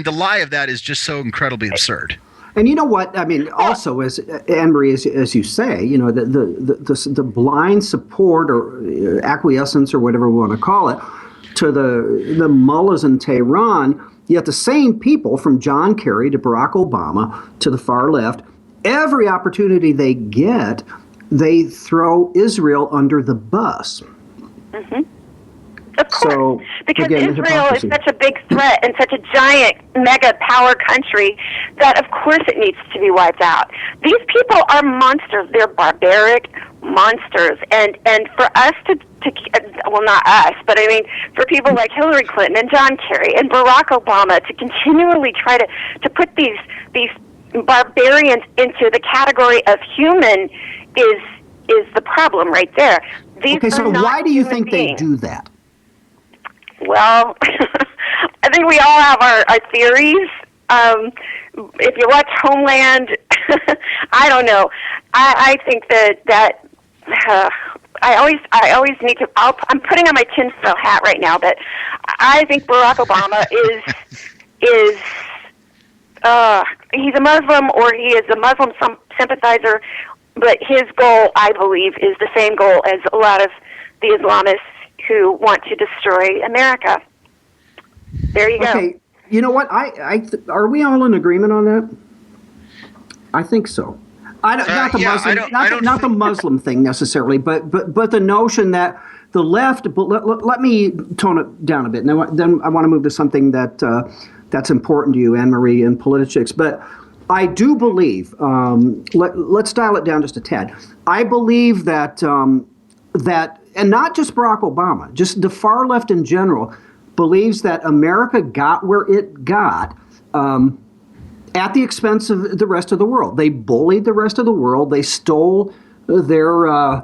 the lie of that is just so incredibly absurd. And you know what? I mean, also, as Anne-Marie, as you say, the blind support or acquiescence or whatever we want to call it to the mullahs in Tehran, yet the same people, from John Kerry to Barack Obama to the far left, every opportunity they get, they throw Israel under the bus. Mm-hmm. Of course, so, because again, Israel is such a big threat and such a giant mega power country that of course it needs to be wiped out. These people are monsters. They're barbaric monsters. And for us to well, not us, but I mean for people like Hillary Clinton and John Kerry and Barack Obama to continually try to put these barbarians into the category of human is the problem right there. Okay, so why do you think they do that? Well, I think we all have our theories. If you watch Homeland, I don't know. I think that I always need to. I'm putting on my tinfoil hat right now, but I think Barack Obama is he's a Muslim, or he is a Muslim sympathizer. But his goal, I believe, is the same goal as a lot of the Islamists who want to destroy America. There you go. Okay, you know what? Are we all in agreement on that? I think so. Not the Muslim thing necessarily, but the notion that the left. But let me tone it down a bit. Now, then I want to move to something that's important to you, Anne-Marie, in politics. But I do believe. Let's dial it down just a tad. I believe that. And not just Barack Obama, just the far left in general, believes that America got where it got at the expense of the rest of the world. They bullied the rest of the world. They stole their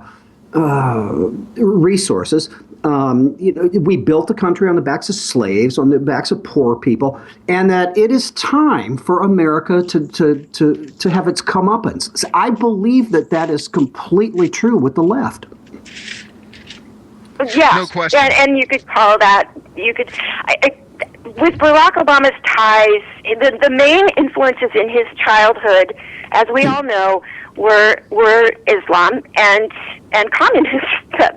resources. We built the country on the backs of slaves, on the backs of poor people, and that it is time for America to have its comeuppance. So I believe that is completely true with the left. Yeah, no question. And you could call that. With Barack Obama's ties, the main influences in his childhood, as we all know, were Islam and communism.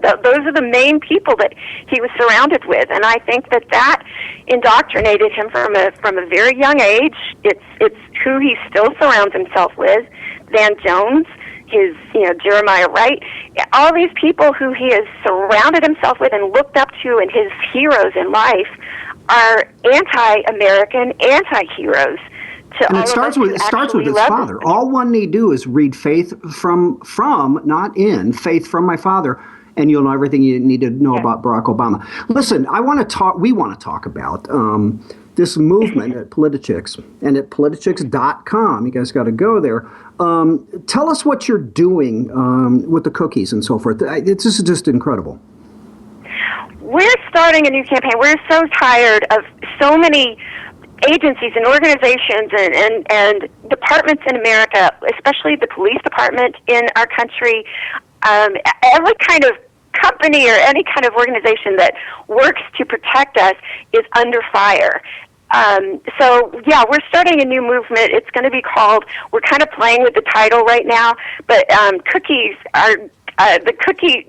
Those are the main people that he was surrounded with, and I think that indoctrinated him from a very young age. It's who he still surrounds himself with. Van Jones, Jeremiah Wright, all these people who he has surrounded himself with and looked up to, and his heroes in life are anti-American, anti-heroes. And it starts with his father. All one need do is read Faith from not in Faith from My Father, and you'll know everything you need to know about Barack Obama. Listen, we want to talk about this movement at Politichicks, and at politichicks.com. You guys got to go there. Tell us what you're doing with the cookies and so forth. This is just incredible. We're starting a new campaign. We're so tired of so many agencies and organizations and departments in America, especially the police department in our country, every kind of company or any kind of organization that works to protect us is under fire. We're starting a new movement. It's going to be called, we're kind of playing with the title right now, but cookies are the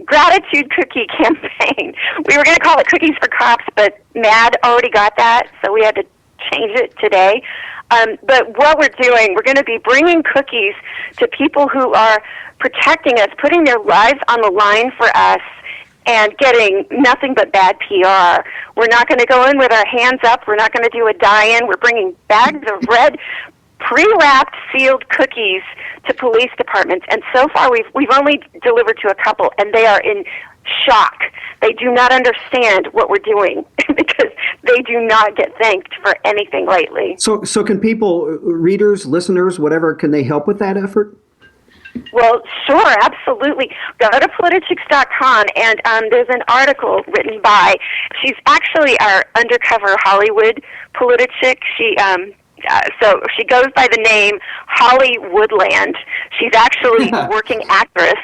Gratitude Cookie Campaign. We were going to call it Cookies for Cops, but MAD already got that, so we had to change it today. But what we're doing, we're going to be bringing cookies to people who are protecting us, putting their lives on the line for us, and getting nothing but bad PR. We're not going to go in with our hands up. We're not going to do a die-in. We're bringing bags of red, pre-wrapped, sealed cookies to police departments. And so far, we've only delivered to a couple, and they are in shock. They do not understand what we're doing because they do not get thanked for anything lately. So can people, readers, listeners, whatever, can they help with that effort? Well, sure, absolutely. Go to politichicks.com, and there's an article written by, she's actually our undercover Hollywood politichick. So she goes by the name Holly Woodland. She's actually a working actress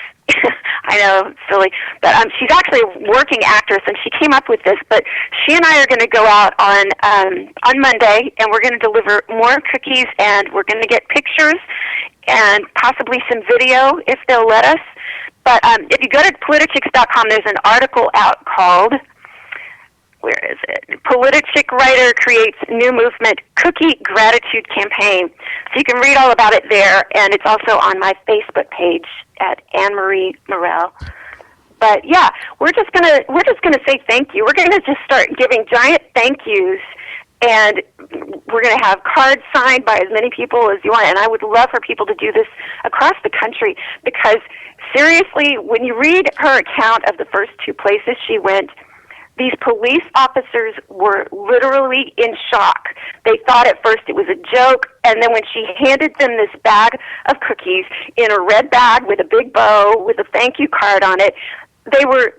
I know, it's silly, but she's actually a working actress, and she came up with this. But she and I are going to go out on Monday, and we're going to deliver more cookies, and we're going to get pictures and possibly some video if they'll let us. But if you go to politichicks.com, there's an article out called, where is it? Politichick writer creates new movement cookie gratitude campaign. So you can read all about it there, and it's also on my Facebook page at Anne Marie Morel. But yeah, we're just gonna say thank you. We're gonna just start giving giant thank yous, and we're gonna have cards signed by as many people as you want. And I would love for people to do this across the country, because seriously, when you read her account of the first two places she went, these police officers were literally in shock. They thought at first it was a joke, and then when she handed them this bag of cookies in a red bag with a big bow with a thank you card on it, they were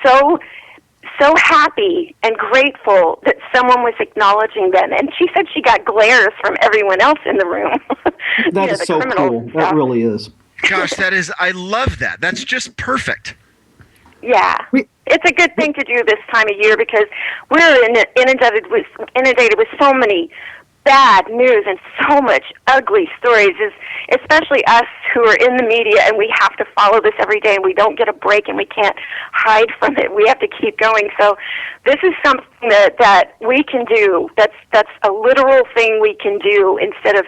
so happy and grateful that someone was acknowledging them. And she said she got glares from everyone else in the room. That is so cool. That really is. Gosh, I love that. That's just perfect. Yeah. It's a good thing to do this time of year, because we're inundated with so many bad news and so much ugly stories, especially us who are in the media, and we have to follow this every day, and we don't get a break, and we can't hide from it. We have to keep going. So this is something that we can do. That's a literal thing we can do, instead of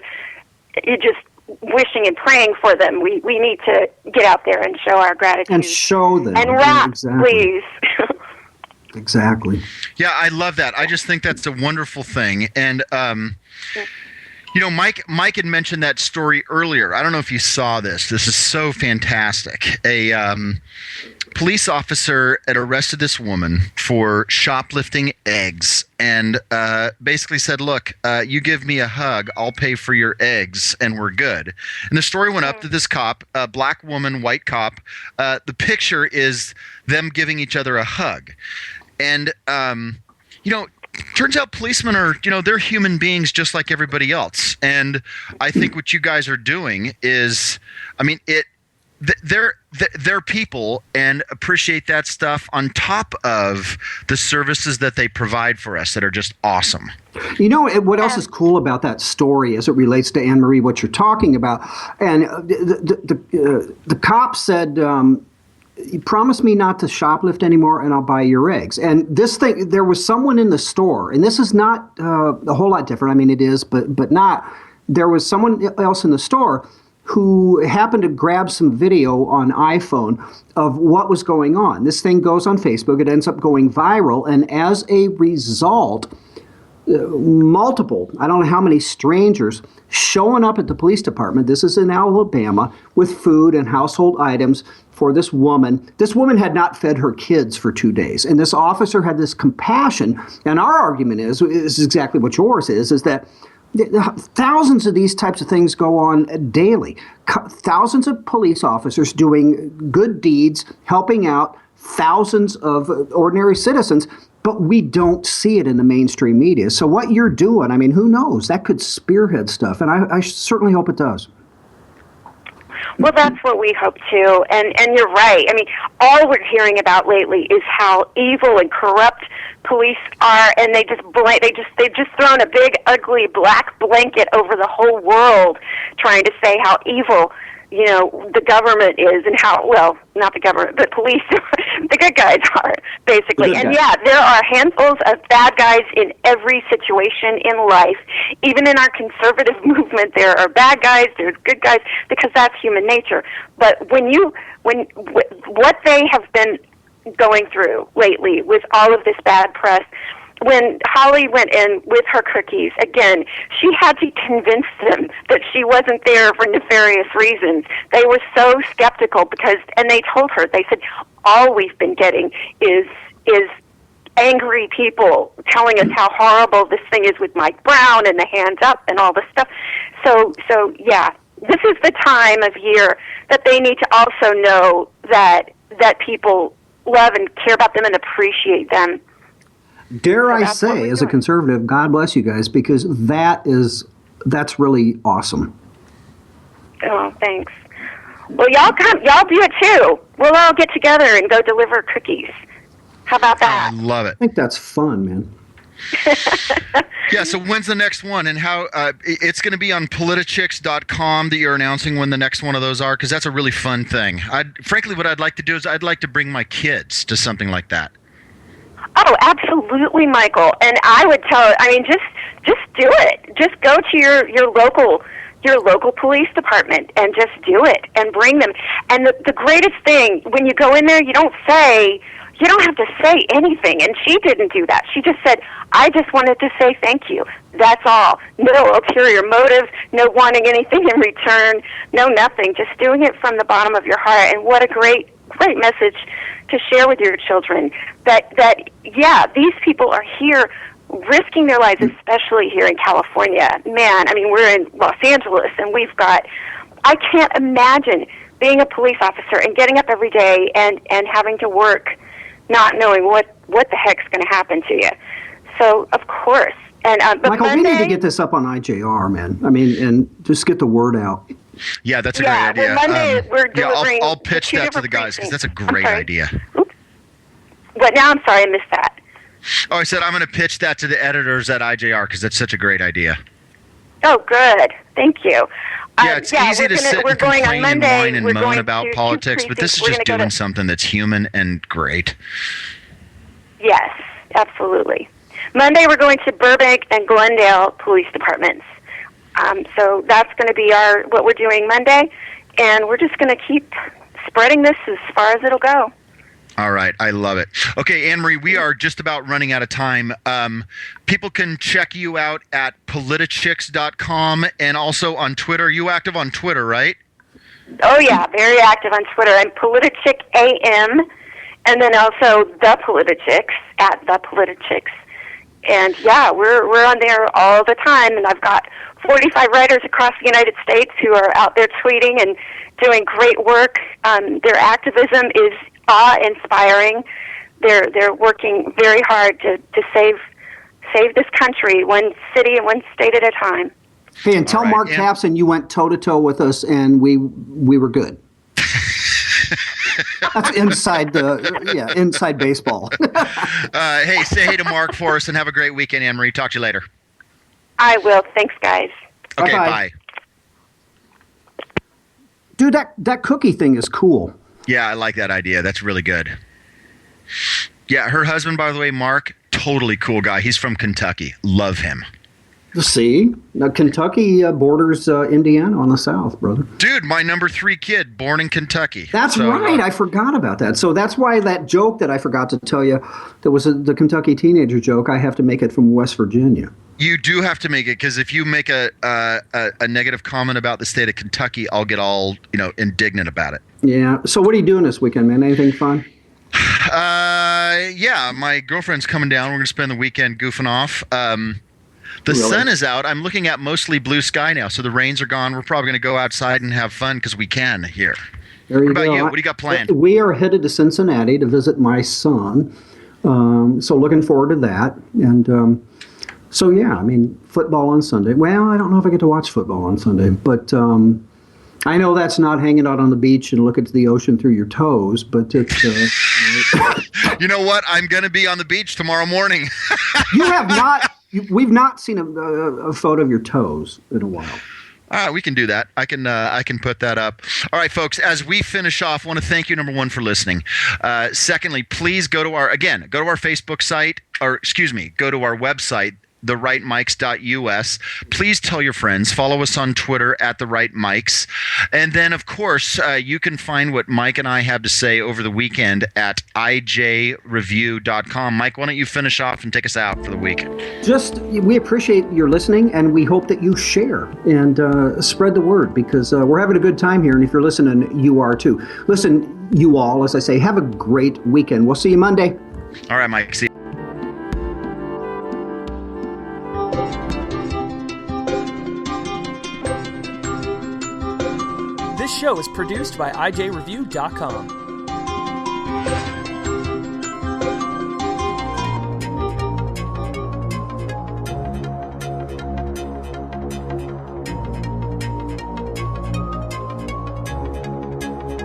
just wishing and praying for them. We need to get out there and show our gratitude. And show them. And rap, please. Exactly. Yeah, I love that. I just think that's a wonderful thing. And, Mike had mentioned that story earlier. I don't know if you saw this. This is so fantastic. A police officer had arrested this woman for shoplifting eggs, and basically said, look, you give me a hug, I'll pay for your eggs, and we're good. And the story went up to this cop, a black woman, white cop. The picture is them giving each other a hug. And, turns out policemen are, they're human beings just like everybody else. And I think what you guys are doing is, they're people, and appreciate that stuff on top of the services that they provide for us that are just awesome. What else is cool about that story as it relates to Anne Marie, what you're talking about? And the cop said, you promise me not to shoplift anymore, and I'll buy your eggs. And this thing, there was someone in the store, and this is not a whole lot different. I mean, it is, but not. There was someone else in the store who happened to grab some video on iPhone of what was going on. This thing goes on Facebook. It ends up going viral. And as a result, multiple, I don't know how many strangers showing up at the police department, this is in Alabama, with food and household items for this woman. This woman had not fed her kids for 2 days. And this officer had this compassion. And our argument is exactly what yours is that thousands of these types of things go on daily. Thousands of police officers doing good deeds, helping out thousands of ordinary citizens, but we don't see it in the mainstream media. So what you're doing, who knows? That could spearhead stuff, and I certainly hope it does. Well, that's what we hope too, and you're right. All we're hearing about lately is how evil and corrupt police are, and they've just thrown a big, ugly black blanket over the whole world, trying to say how evil, the government is, and how, well, not the government, but police, the good guys are, basically. And yeah, there are handfuls of bad guys in every situation in life. Even in our conservative movement, there are bad guys, there's good guys, because that's human nature. But what they have been going through lately with all of this bad press, when Holly went in with her cookies, again, she had to convince them that she wasn't there for nefarious reasons. They were so skeptical and they told her, they said, all we've been getting is angry people telling us how horrible this thing is with Mike Brown and the hands up and all this stuff. So yeah, this is the time of year that they need to also know that people love and care about them and appreciate them. Dare I say, as a conservative, God bless you guys, because that's really awesome. Oh, thanks. Well, y'all do it too. We'll all get together and go deliver cookies. How about that? I love it. I think that's fun, man. Yeah, so when's the next one, and how it's going to be on politichicks.com that you're announcing when the next one of those are, because that's a really fun thing. Frankly, what I'd like to do is I'd like to bring my kids to something like that. Oh, absolutely, Michael. And I would just do it. Just go to your local police department and just do it and bring them. And the greatest thing, when you go in there, you don't have to say anything. And she didn't do that. She just said, I just wanted to say thank you. That's all. No ulterior motive, no wanting anything in return, no nothing. Just doing it from the bottom of your heart. And what a great message to share with your children that these people are here risking their lives, especially here in California. Man, I mean, we're in Los Angeles, and I can't imagine being a police officer and getting up every day and having to work not knowing what the heck's going to happen to you. So, of course. And but Michael, Monday, we need to get this up on IJR, man. I mean, and just get the word out. Yeah, that's a great idea. Well, Monday we're delivering. I'll pitch that to the guys because that's a great idea. Oops. What now? I'm sorry, I missed that. Oh, I said I'm going to pitch that to the editors at IJR because that's such a great idea. Oh, good. Thank you. Yeah, it's easy to sit and complain and whine and moan about politics, but this is just doing something that's human and great. Yes, absolutely. Monday we're going to Burbank and Glendale police departments. So that's going to be what we're doing Monday, and we're just going to keep spreading this as far as it'll go. All right. I love it. Okay, Anne-Marie, we are just about running out of time. People can check you out at politichicks.com and also on Twitter. You active on Twitter, right? Oh, yeah, very active on Twitter. I'm Politichick AM, and then also The Politichicks, at The Politichicks. And, yeah, we're on there all the time, and I've got 45 writers across the United States who are out there tweeting and doing great work. Their activism is awe-inspiring. They're working very hard to save this country, one city and one state at a time. Hey, and tell Mark Tapson you went toe-to-toe with us, and we were good. That's inside baseball. Hey, say hey to Mark for us, and have a great weekend, Anne-Marie. Talk to you later. I will. Thanks, guys. Okay, Bye-bye. bye. Dude, that cookie thing is cool. Yeah, I like that idea. That's really good. Yeah, her husband, by the way, Mark, totally cool guy. He's from Kentucky. Love him. See, now Kentucky borders Indiana on the south, brother. Dude, my number 3 kid, born in Kentucky. That's right. I forgot about that. So that's why that joke that I forgot to tell you, that was the Kentucky teenager joke, I have to make it from West Virginia. You do have to make it, because if you make a negative comment about the state of Kentucky, I'll get all indignant about it. Yeah. So what are you doing this weekend, man? Anything fun? Yeah, my girlfriend's coming down. We're going to spend the weekend goofing off. The sun is out. I'm looking at mostly blue sky now, so the rains are gone. We're probably going to go outside and have fun because we can here. What about you? What do you got planned? We are headed to Cincinnati to visit my son. So looking forward to that. And so, yeah, I mean, football on Sunday. Well, I don't know if I get to watch football on Sunday, but I know that's not hanging out on the beach and looking to the ocean through your toes, but it's... You know what? I'm going to be on the beach tomorrow morning. You have not... We've not seen a photo of your toes in a while. We can do that. I can put that up. All right, folks, as we finish off, I want to thank you, number one, for listening. Secondly, please go to our Facebook site, go to our website, therightmics.us. Please tell your friends. Follow us on Twitter at The Right Mics. And then, of course, you can find what Mike and I have to say over the weekend at ijreview.com. Mike, why don't you finish off and take us out for the week? We appreciate your listening, and we hope that you share and spread the word, because we're having a good time here, and if you're listening, you are too. Listen, you all, as I say, have a great weekend. We'll see you Monday. All right, Mike. See you. This show is produced by ijreview.com.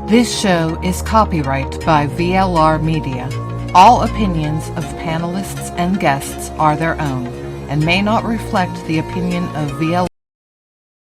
This show is copyright by VLR Media. All opinions of panelists and guests are their own and may not reflect the opinion of VLR.